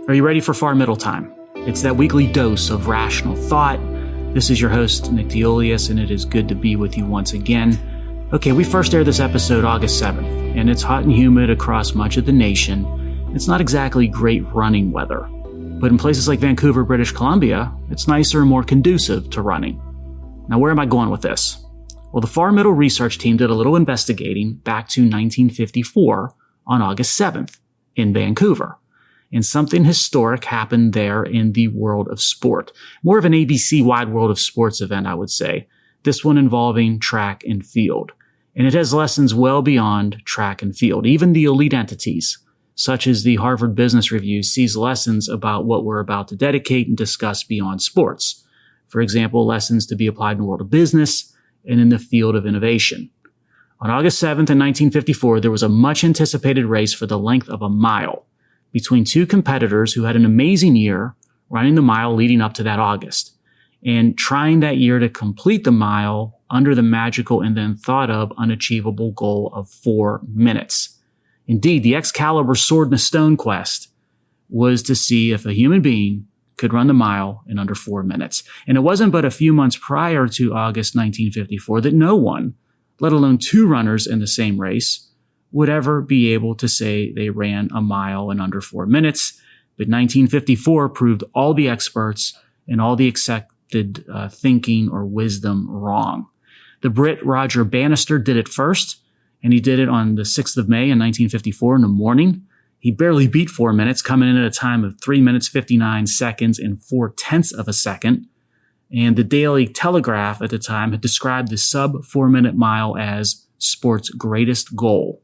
Are you ready for Far Middle Time? It's that weekly dose of rational thought. This is your host, Nick Diolius, and it is good to be with you once again. Okay, we first aired this episode August 7th, and it's hot and humid across much of the nation. It's not exactly great running weather, but in places like Vancouver, British Columbia, it's nicer and more conducive to running. Now, where am I going with this? Well, the Far Middle research team did a little investigating back to 1954 on August 7th in Vancouver. And something historic happened there in the world of sport. More of an ABC-wide world of sports event, I would say. This one involving track and field. And it has lessons well beyond track and field. Even the elite entities, such as the Harvard Business Review, sees lessons about what we're about to dedicate and discuss beyond sports. For example, lessons to be applied in the world of business and in the field of innovation. On August 7th in 1954, there was a much anticipated race for the length of a mile between two competitors who had an amazing year running the mile leading up to that August and trying that year to complete the mile under the magical and then thought of unachievable goal of 4 minutes. Indeed, the Excalibur Sword in a Stone quest was to see if a human being could run the mile in under 4 minutes. And it wasn't but a few months prior to August 1954 that no one, let alone two runners in the same race, would ever be able to say they ran a mile in under 4 minutes. But 1954 proved all the experts and all the accepted thinking or wisdom wrong. The Brit Roger Bannister did it first, and he did it on the 6th of May in 1954 in the morning. He barely beat 4 minutes, coming in at a time of 3 minutes, 59 seconds and 0.4 of a second. And the Daily Telegraph at the time had described the sub 4 minute mile as sport's greatest goal.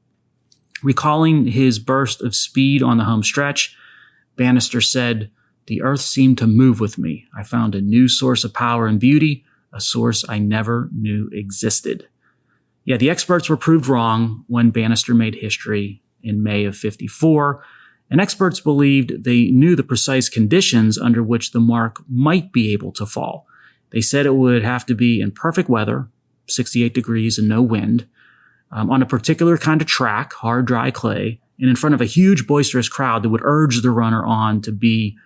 Recalling his burst of speed on the home stretch, Bannister said, "The earth seemed to move with me. I found a new source of power and beauty, a source I never knew existed." Yeah, the experts were proved wrong when Bannister made history in May of 54, and experts believed they knew the precise conditions under which the mark might be able to fall. They said it would have to be in perfect weather, 68 degrees and no wind, on a particular kind of track, hard, dry clay, and in front of a huge, boisterous crowd that would urge the runner on to be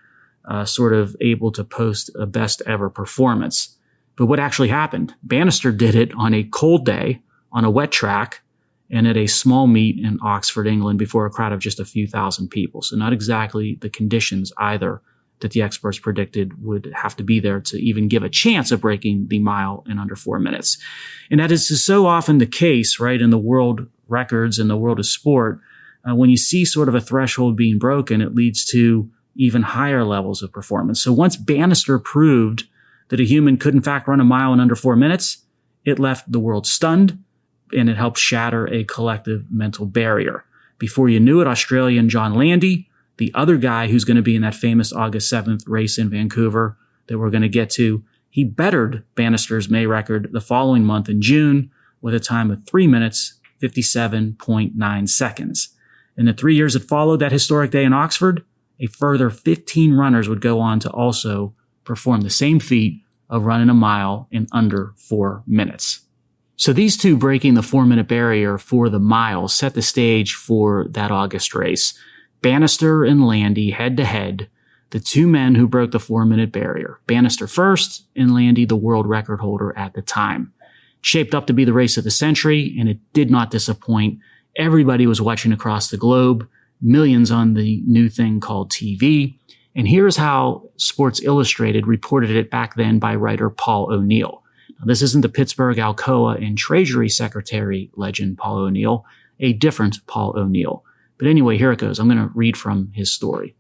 sort of able to post a best ever performance. But what actually happened? Bannister did it on a cold day, on a wet track, and at a small meet in Oxford, England, before a crowd of just a few thousand people. So not exactly the conditions either that the experts predicted would have to be there to even give a chance of breaking the mile in under 4 minutes. And that is so often the case, right, in the world records, in the world of sport. When you see sort of a threshold being broken, it leads to even higher levels of performance. So once Bannister proved that a human could in fact run a mile in under 4 minutes, it left the world stunned, and it helped shatter a collective mental barrier. Before you knew it, Australian John Landy, the other guy who's going to be in that famous August 7th race in Vancouver that we're going to get to, he bettered Bannister's May record the following month in June with a time of 3 minutes, 57.9 seconds. In the 3 years that followed that historic day in Oxford, a further 15 runners would go on to also perform the same feat of running a mile in under 4 minutes. So these two breaking the 4 minute barrier for the mile set the stage for that August race. Bannister and Landy head to head, the two men who broke the 4 minute barrier. Bannister first and Landy the world record holder at the time. Shaped up to be the race of the century, and it did not disappoint. Everybody was watching across the globe, millions on the new thing called TV. And here's how Sports Illustrated reported it back then by writer Paul O'Neill. Now, this isn't the Pittsburgh Alcoa and Treasury Secretary legend Paul O'Neill, a different Paul O'Neill. But anyway, here it goes. I'm going to read from his story.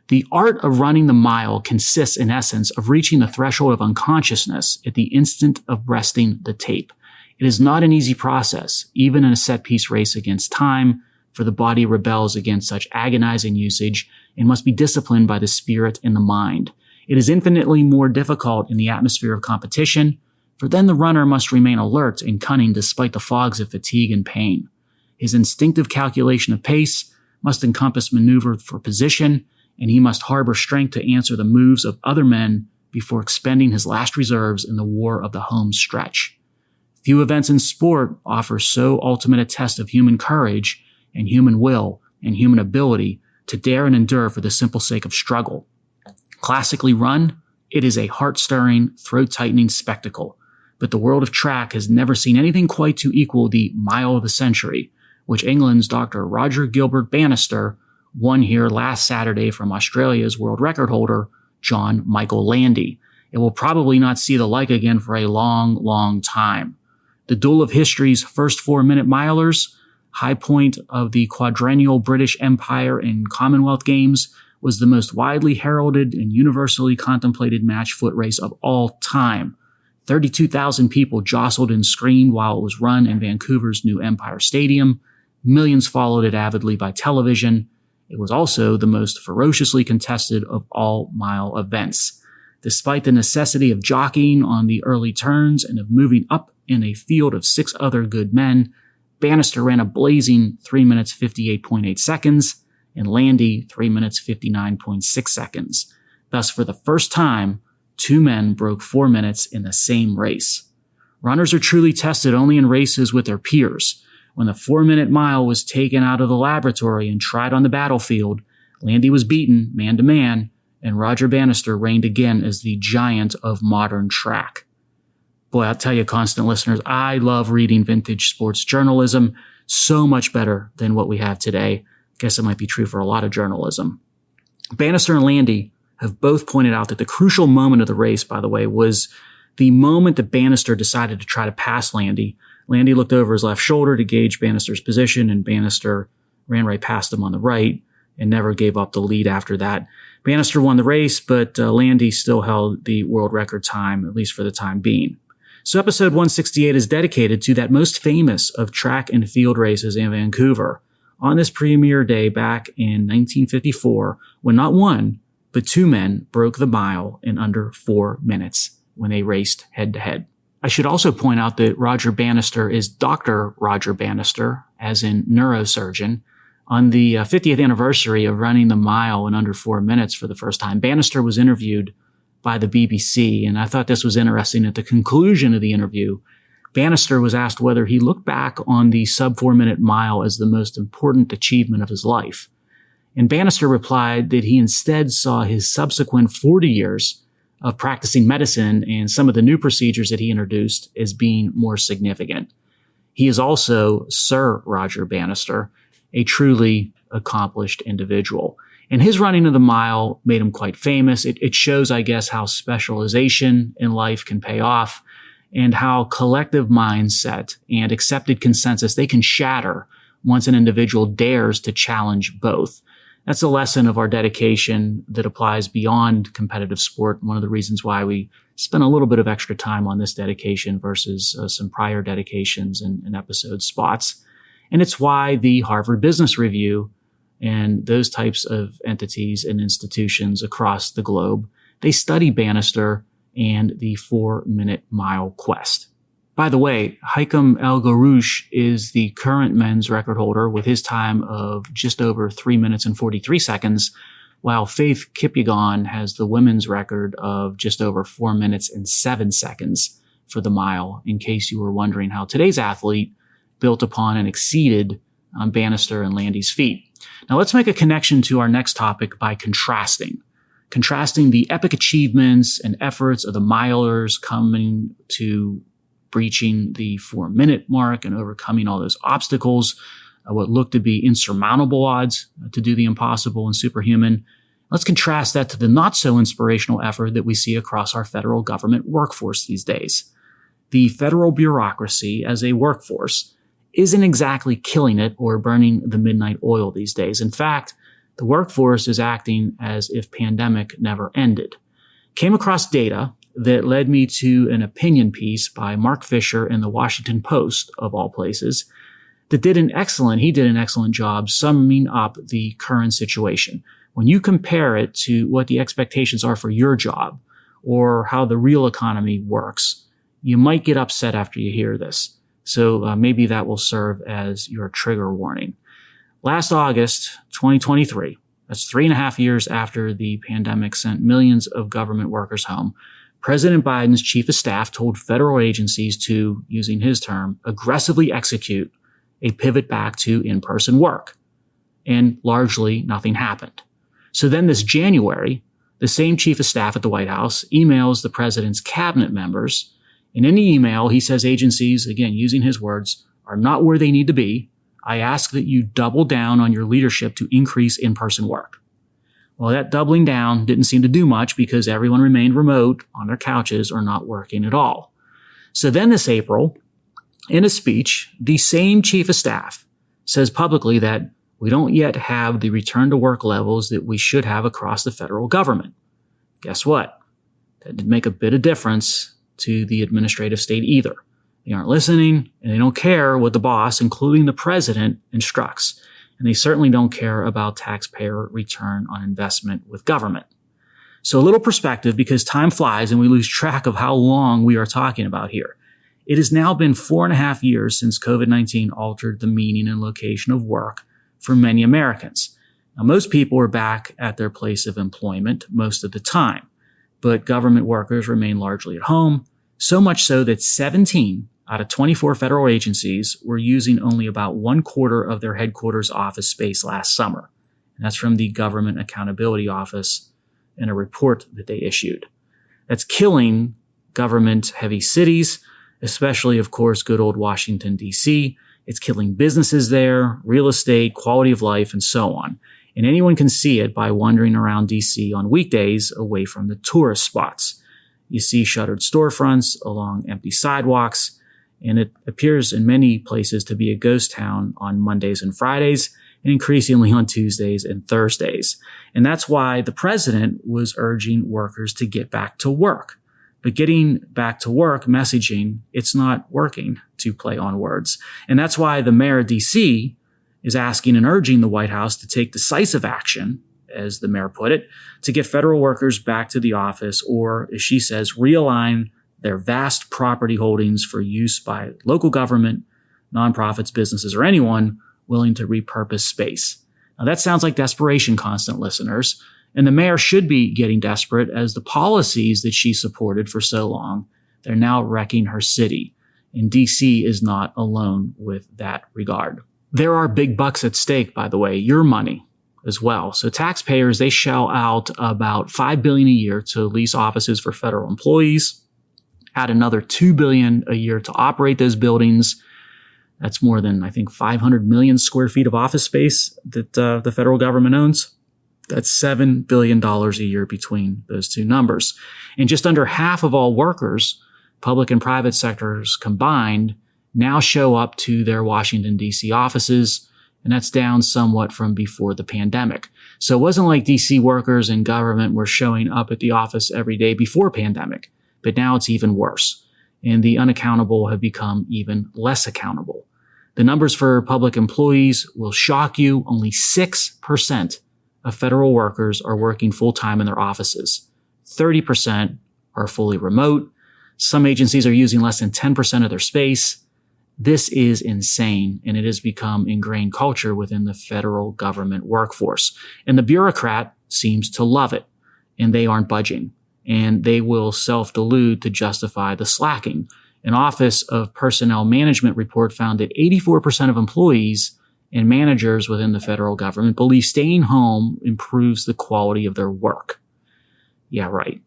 The art of running the mile consists, in essence, of reaching the threshold of unconsciousness at the instant of breasting the tape. It is not an easy process, even in a set-piece race against time, for the body rebels against such agonizing usage and must be disciplined by the spirit and the mind. It is infinitely more difficult in the atmosphere of competition, for then the runner must remain alert and cunning despite the fogs of fatigue and pain. His instinctive calculation of pace must encompass maneuver for position, and he must harbor strength to answer the moves of other men before expending his last reserves in the war of the home stretch. Few events in sport offer so ultimate a test of human courage and human will and human ability to dare and endure for the simple sake of struggle. Classically run, it is a heart-stirring, throat-tightening spectacle. But the world of track has never seen anything quite to equal the Mile of the Century, which England's Dr. Roger Gilbert Bannister won here last Saturday from Australia's world record holder, John Michael Landy. It will probably not see the like again for a long, long time. The duel of history's first 4-minute milers, high point of the quadrennial British Empire and Commonwealth Games, was the most widely heralded and universally contemplated match foot race of all time. 32,000 people jostled and screamed while it was run in Vancouver's new Empire Stadium. Millions followed it avidly by television. It was also the most ferociously contested of all mile events. Despite the necessity of jockeying on the early turns and of moving up in a field of 6 other good men, Bannister ran a blazing 3 minutes 58.8 seconds and Landy 3 minutes 59.6 seconds. Thus, for the first time, 2 men broke 4 minutes in the same race. Runners are truly tested only in races with their peers. When the 4-minute mile was taken out of the laboratory and tried on the battlefield, Landy was beaten man to man, and Roger Bannister reigned again as the giant of modern track. Boy, I'll tell you, constant listeners, I love reading vintage sports journalism, so much better than what we have today. I guess it might be true for a lot of journalism. Bannister and Landy have both pointed out that the crucial moment of the race, by the way, was the moment that Bannister decided to try to pass Landy. Landy looked over his left shoulder to gauge Bannister's position, and Bannister ran right past him on the right and never gave up the lead after that. Bannister won the race, but Landy still held the world record time, at least for the time being. So episode 168 is dedicated to that most famous of track and field races in Vancouver on this premier day back in 1954, when not one, but 2 men broke the mile in under 4 minutes when they raced head-to-head. I should also point out that Roger Bannister is Dr. Roger Bannister, as in neurosurgeon. On the 50th anniversary of running the mile in under 4 minutes for the first time, Bannister was interviewed by the BBC, and I thought this was interesting. At the conclusion of the interview, Bannister was asked whether he looked back on the sub-4-minute mile as the most important achievement of his life. And Bannister replied that he instead saw his subsequent 40 years of practicing medicine and some of the new procedures that he introduced as being more significant. He is also Sir Roger Bannister, a truly accomplished individual. And his running of the mile made him quite famous. It shows, I guess, how specialization in life can pay off and how collective mindset and accepted consensus, they can shatter once an individual dares to challenge both. That's a lesson of our dedication that applies beyond competitive sport. One of the reasons why we spent a little bit of extra time on this dedication versus some prior dedications and episode spots. And it's why the Harvard Business Review and those types of entities and institutions across the globe, they study Bannister and the 4-minute mile quest. By the way, Haitham El Gharouch is the current men's record holder with his time of just over 3 minutes and 43 seconds, while Faith Kipyegon has the women's record of just over 4 minutes and 7 seconds for the mile, in case you were wondering how today's athlete built upon and exceeded Bannister and Landy's feat. Now let's make a connection to our next topic by contrasting the epic achievements and efforts of the milers coming to breaching the 4-minute mark and overcoming all those obstacles, what looked to be insurmountable odds to do the impossible and superhuman. Let's contrast that to the not so inspirational effort that we see across our federal government workforce these days. The federal bureaucracy as a workforce isn't exactly killing it or burning the midnight oil these days. In fact, the workforce is acting as if pandemic never ended. Came across data that led me to an opinion piece by Mark Fisher in the Washington Post, of all places, that did an excellent job summing up the current situation. When you compare it to what the expectations are for your job or how the real economy works, you might get upset after you hear this. So maybe that will serve as your trigger warning. Last August, 2023, that's 3.5 years after the pandemic sent millions of government workers home, President Biden's chief of staff told federal agencies to, using his term, aggressively execute a pivot back to in-person work. and largely nothing happened. So then this January, the same chief of staff at the White House emails the president's cabinet members, and in the email, he says agencies, again, using his words, are not where they need to be. I ask that you double down on your leadership to increase in-person work. Well, that doubling down didn't seem to do much because everyone remained remote on their couches or not working at all. So then this April, in a speech, the same chief of staff says publicly that we don't yet have the return to work levels that we should have across the federal government. Guess what? That didn't make a bit of difference to the administrative state either. They aren't listening, and they don't care what the boss, including the president, instructs. And they certainly don't care about taxpayer return on investment with government. So a little perspective, because time flies and we lose track of how long we are talking about here. It has now been 4.5 years since COVID-19 altered the meaning and location of work for many Americans. Now, most people are back at their place of employment most of the time, but government workers remain largely at home, so much so that 17 out of 24 federal agencies were using only about 1/4 of their headquarters office space last summer. And that's from the Government Accountability Office in a report that they issued. That's killing government-heavy cities, especially, of course, good old Washington, D.C. It's killing businesses there, real estate, quality of life, and so on. And anyone can see it by wandering around D.C. on weekdays away from the tourist spots. You see shuttered storefronts along empty sidewalks, and it appears in many places to be a ghost town on Mondays and Fridays, and increasingly on Tuesdays and Thursdays. And that's why the president was urging workers to get back to work. But getting back to work messaging, it's not working, to play on words. And that's why the mayor of D.C. is asking and urging the White House to take decisive action, as the mayor put it, to get federal workers back to the office, or, as she says, realign their vast property holdings for use by local government, nonprofits, businesses, or anyone willing to repurpose space. Now that sounds like desperation, constant listeners, and the mayor should be getting desperate as the policies that she supported for so long, they're now wrecking her city. And DC is not alone with that regard. There are big bucks at stake, by the way, your money as well. So taxpayers, they shell out about $5 billion a year to lease offices for federal employees, add another $2 billion a year to operate those buildings. That's more than, I think, 500 million square feet of office space that the federal government owns. That's $7 billion a year between those two numbers. And just under half of all workers, public and private sectors combined, now show up to their Washington, D.C. offices, and that's down somewhat from before the pandemic. So it wasn't like D.C. workers and government were showing up at the office every day before pandemic, but now it's even worse. And the unaccountable have become even less accountable. The numbers for public employees will shock you. Only 6% of federal workers are working full-time in their offices. 30% are fully remote. Some agencies are using less than 10% of their space. This is insane, and it has become ingrained culture within the federal government workforce. And the bureaucrat seems to love it, and they aren't budging. And they will self-delude to justify the slacking. An Office of Personnel Management report found that 84% of employees and managers within the federal government believe staying home improves the quality of their work. Yeah, right.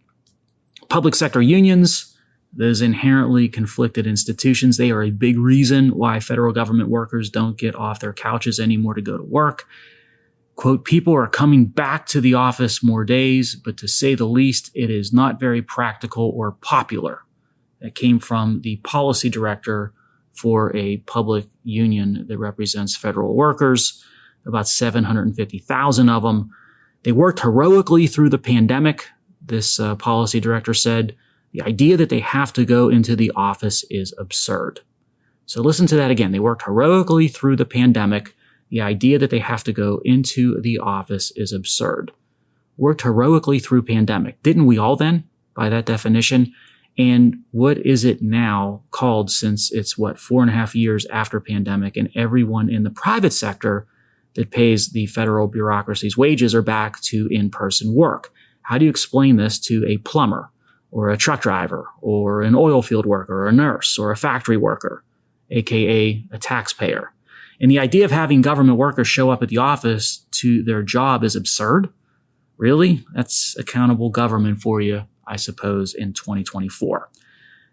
Public sector unions, those inherently conflicted institutions, they are a big reason why federal government workers don't get off their couches anymore to go to work. Quote, people are coming back to the office more days, but to say the least, it is not very practical or popular. That came from the policy director for a public union that represents federal workers, about 750,000 of them. They worked heroically through the pandemic. This policy director said, the idea that they have to go into the office is absurd. So listen to that again. They worked heroically through the pandemic. The idea that they have to go into the office is absurd. Worked heroically through pandemic. Didn't we all then, by that definition? And what is it now called, since it's 4.5 years after pandemic, and everyone in the private sector that pays the federal bureaucracy's wages are back to in-person work? How do you explain this to a plumber or a truck driver or an oil field worker or a nurse or a factory worker, aka a taxpayer? And the idea of having government workers show up at the office to their job is absurd. Really? That's accountable government for you, I suppose, in 2024.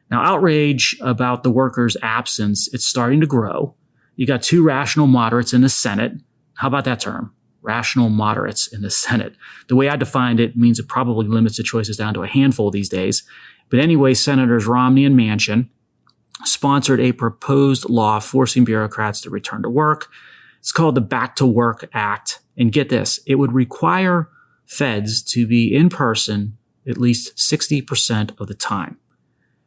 Now, outrage about the workers' absence, it's starting to grow. You got two rational moderates in the Senate. How about that term? Rational moderates in the Senate. The way I defined it means it probably limits the choices down to a handful these days. But anyway, Senators Romney and Manchin sponsored a proposed law forcing bureaucrats to return to work. It's called the Back to Work Act. And get this, it would require feds to be in person at least 60% of the time.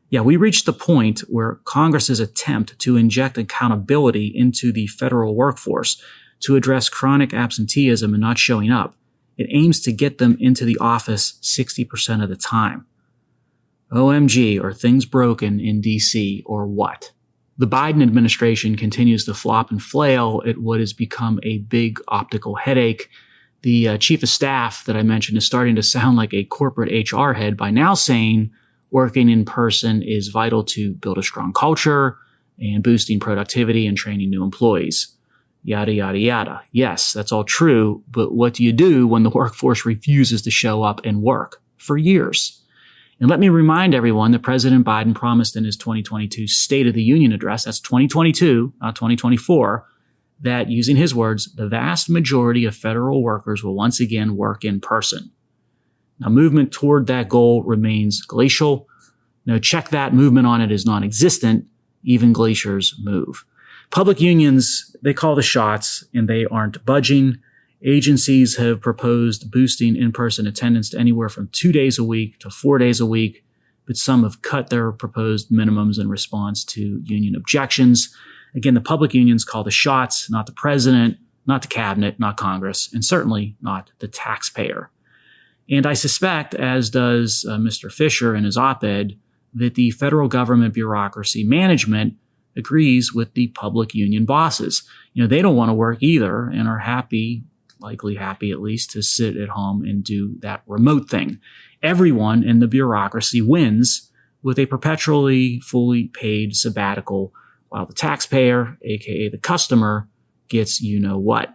Yeah, we reached the point where Congress's attempt to inject accountability into the federal workforce to address chronic absenteeism and not showing up, it aims to get them into the office 60% of the time. OMG, are things broken in D.C. or what? The Biden administration continues to flop and flail at what has become a big optical headache. The chief of staff that I mentioned is starting to sound like a corporate HR head by now saying working in person is vital to build a strong culture and boosting productivity and training new employees. Yada, yada, yada. Yes, that's all true, but what do you do when the workforce refuses to show up and work for years? And let me remind everyone that President Biden promised in his 2022 State of the Union address, that's 2022, not 2024, that, using his words, the vast majority of federal workers will once again work in person. Now, movement toward that goal remains glacial. Now, check that, movement on it is non-existent. Even glaciers move. Public unions, they call the shots, and they aren't budging. Agencies have proposed boosting in-person attendance to anywhere from 2 days a week to 4 days a week, but some have cut their proposed minimums in response to union objections. Again, the public unions call the shots, not the president, not the cabinet, not Congress, and certainly not the taxpayer. And I suspect, as does Mr. Fisher in his op-ed, that the federal government bureaucracy management agrees with the public union bosses. They don't want to work either and are happy, likely happy at least, to sit at home and do that remote thing. Everyone in the bureaucracy wins with a perpetually fully paid sabbatical, while the taxpayer, aka the customer, gets you-know-what.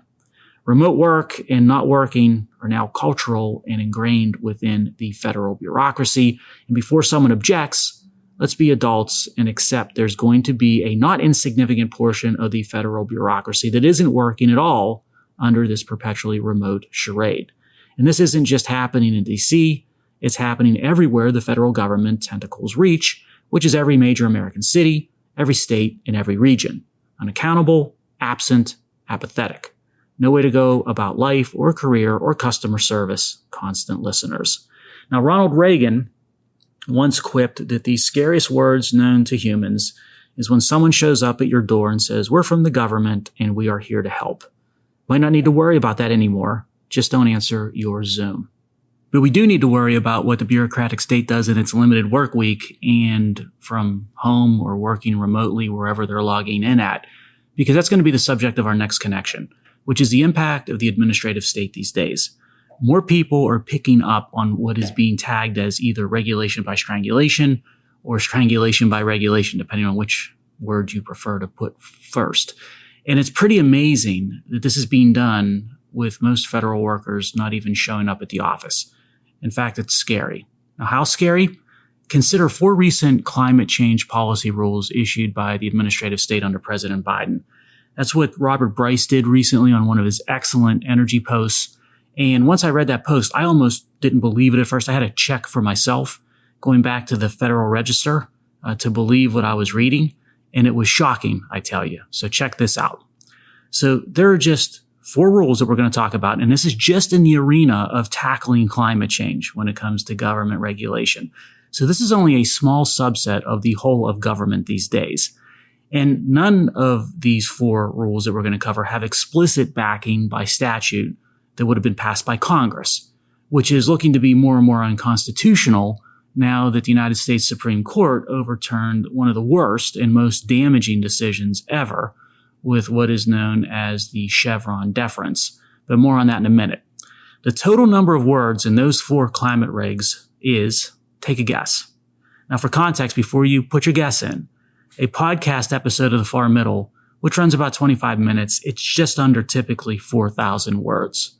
Remote work and not working are now cultural and ingrained within the federal bureaucracy. And before someone objects, let's be adults and accept there's going to be a not insignificant portion of the federal bureaucracy that isn't working at all under this perpetually remote charade. And this isn't just happening in D.C., it's happening everywhere the federal government tentacles reach, which is every major American city, every state, and every region. Unaccountable, absent, apathetic. No way to go about life or career or customer service, constant listeners. Now, Ronald Reagan once quipped that the scariest words known to humans is when someone shows up at your door and says, "We're from the government and we are here to help." Might not need to worry about that anymore. Just don't answer your Zoom. But we do need to worry about what the bureaucratic state does in its limited work week and from home or working remotely wherever they're logging in at, because that's going to be the subject of our next connection, which is the impact of the administrative state these days. More people are picking up on what is being tagged as either regulation by strangulation or strangulation by regulation, depending on which word you prefer to put first. And it's pretty amazing that this is being done with most federal workers not even showing up at the office. In fact, it's scary. Now, how scary? Consider 4 recent climate change policy rules issued by the administrative state under President Biden. That's what Robert Bryce did recently on one of his excellent energy posts. And once I read that post, I almost didn't believe it at first. I had to check for myself, going back to the Federal Register to believe what I was reading. And it was shocking, I tell you. So check this out. So there are just 4 rules that we're going to talk about. And this is just in the arena of tackling climate change when it comes to government regulation. So this is only a small subset of the whole of government these days. And none of these 4 rules that we're going to cover have explicit backing by statute that would have been passed by Congress, which is looking to be more and more unconstitutional now that the United States Supreme Court overturned one of the worst and most damaging decisions ever with what is known as the Chevron deference. But more on that in a minute. The total number of words in those 4 climate regs is, take a guess. Now, for context, before you put your guess in, a podcast episode of The Far Middle which runs about 25 minutes. It's just under typically 4,000 words.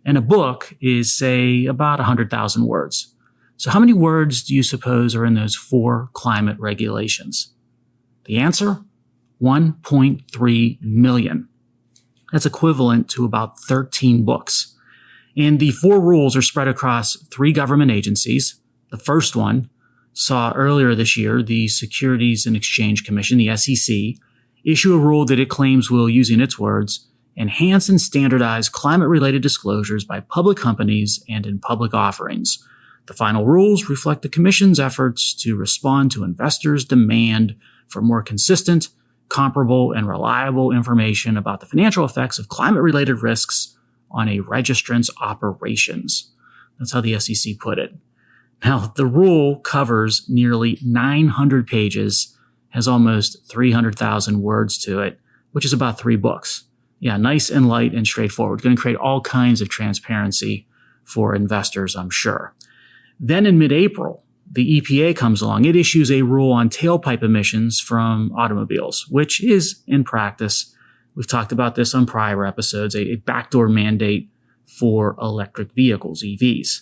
And a book is, say, about 100,000 words. So how many words do you suppose are in those 4 climate regulations? The answer? 1.3 million. That's equivalent to about 13 books. And the 4 rules are spread across 3 government agencies. The first one saw earlier this year the Securities and Exchange Commission, the SEC, issue a rule that it claims will, using its words, enhance and standardize climate-related disclosures by public companies and in public offerings. The final rules reflect the Commission's efforts to respond to investors' demand for more consistent, comparable, and reliable information about the financial effects of climate-related risks on a registrant's operations. That's how the SEC put it. Now, the rule covers nearly 900 pages, has almost 300,000 words to it, which is about 3 books. Yeah, nice and light and straightforward. Going to create all kinds of transparency for investors, I'm sure. Then in mid-April, the EPA comes along. It issues a rule on tailpipe emissions from automobiles, which is, in practice, we've talked about this on prior episodes, a backdoor mandate for electric vehicles, EVs.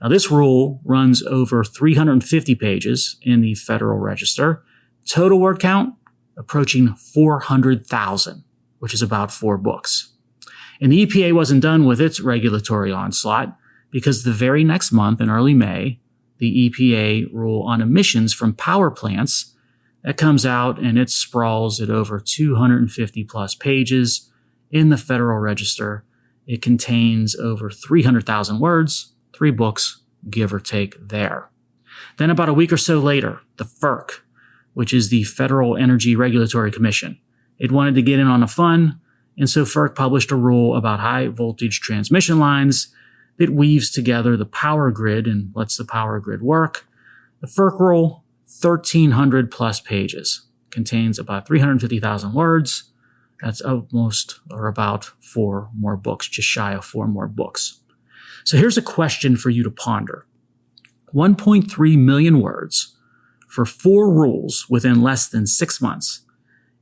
Now, this rule runs over 350 pages in the Federal Register. Total word count approaching 400,000, which is about 4 books. And the EPA wasn't done with its regulatory onslaught because the very next month, in early May, the EPA rule on emissions from power plants that comes out and it sprawls at over 250 plus pages in the Federal Register. It contains over 300,000 words, 3 books, give or take there. Then about a week or so later, the FERC, which is the Federal Energy Regulatory Commission, it wanted to get in on the fun, and so FERC published a rule about high voltage transmission lines that weaves together the power grid and lets the power grid work. The FERC rule, 1,300 plus pages, contains about 350,000 words. That's almost or about 4 more books, just shy of 4 more books. So here's a question for you to ponder. 1.3 million words for 4 rules within less than 6 months.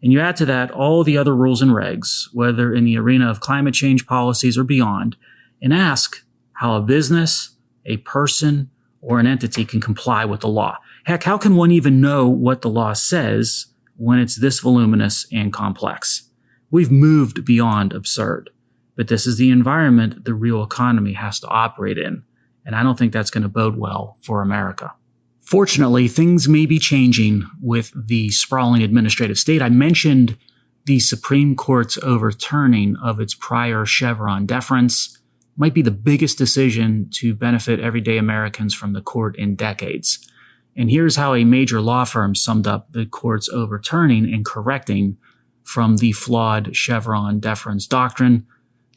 And you add to that all the other rules and regs, whether in the arena of climate change policies or beyond, and ask how a business, a person, or an entity can comply with the law. Heck, how can one even know what the law says when it's this voluminous and complex? We've moved beyond absurd, but this is the environment the real economy has to operate in, and I don't think that's going to bode well for America. Fortunately, things may be changing with the sprawling administrative state. I mentioned the Supreme Court's overturning of its prior Chevron deference. Might be the biggest decision to benefit everyday Americans from the court in decades. And here's how a major law firm summed up the court's overturning and correcting from the flawed Chevron deference doctrine.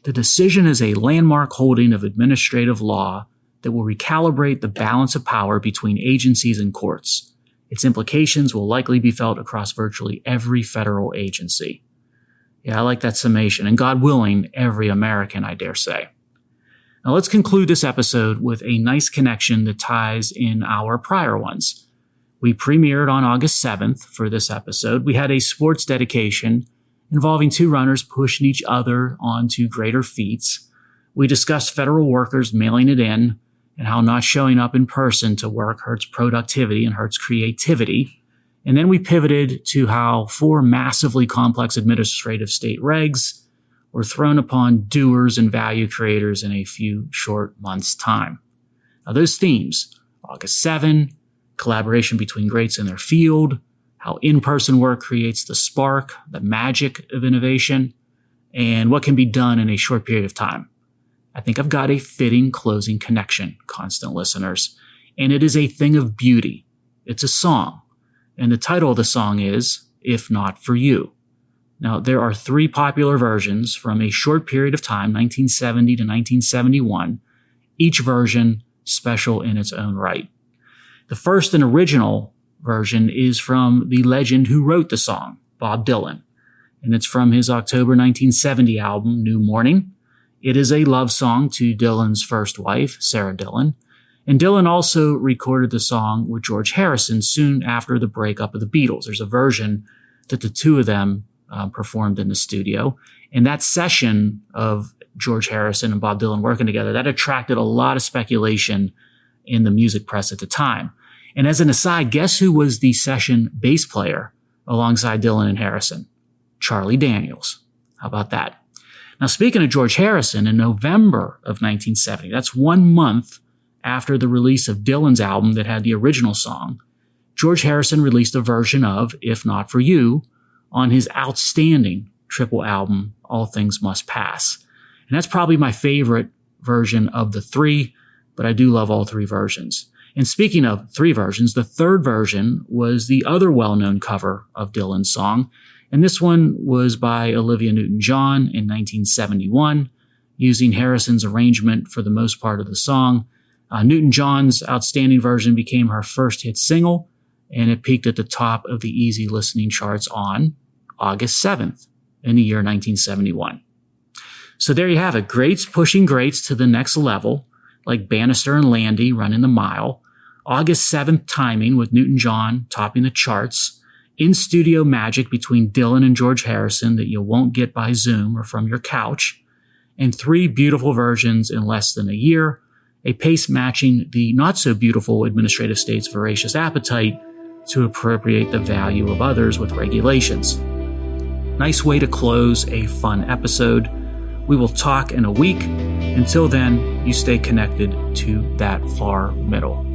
The decision is a landmark holding of administrative law that will recalibrate the balance of power between agencies and courts. Its implications will likely be felt across virtually every federal agency. Yeah, I like that summation, and God willing, every American, I dare say. Now let's conclude this episode with a nice connection that ties in our prior ones. We premiered on August 7th for this episode. We had a sports dedication involving 2 runners pushing each other onto greater feats. We discussed federal workers mailing it in and how not showing up in person to work hurts productivity and hurts creativity. And then we pivoted to how 4 massively complex administrative state regs were thrown upon doers and value creators in a few short months' time. Now those themes, August 7, collaboration between greats in their field, how in-person work creates the spark, the magic of innovation, and what can be done in a short period of time. I think I've got a fitting closing connection, constant listeners, and it is a thing of beauty. It's a song, and the title of the song is If Not For You. Now, there are 3 popular versions from a short period of time, 1970 to 1971, each version special in its own right. The first and original version is from the legend who wrote the song, Bob Dylan, and it's from his October 1970 album, New Morning. It is a love song to Dylan's first wife, Sarah Dillon, and Dylan also recorded the song with George Harrison soon after the breakup of the Beatles. There's a version that the 2 of them performed in the studio. And that session of George Harrison and Bob Dylan working together, that attracted a lot of speculation in the music press at the time. And as an aside, guess who was the session bass player alongside Dylan and Harrison? Charlie Daniels. How about that? Now, speaking of George Harrison, in November of 1970, that's 1 month after the release of Dylan's album that had the original song, George Harrison released a version of If Not For You on his outstanding triple album, All Things Must Pass. And that's probably my favorite version of the three, but I do love all three versions. And speaking of three versions, the third version was the other well-known cover of Dylan's song, and this one was by Olivia Newton-John in 1971, using Harrison's arrangement for the most part of the song. Newton-John's outstanding version became her first hit single, and it peaked at the top of the easy listening charts on August 7th in the year 1971. So there you have it, greats pushing greats to the next level, like Bannister and Landy running the mile, August 7th timing with Newton-John topping the charts, in-studio magic between Dylan and George Harrison that you won't get by Zoom or from your couch, and three beautiful versions in less than a year, a pace matching the not-so-beautiful administrative state's voracious appetite to appropriate the value of others with regulations. Nice way to close a fun episode. We will talk in a week. Until then, you stay connected to that far middle.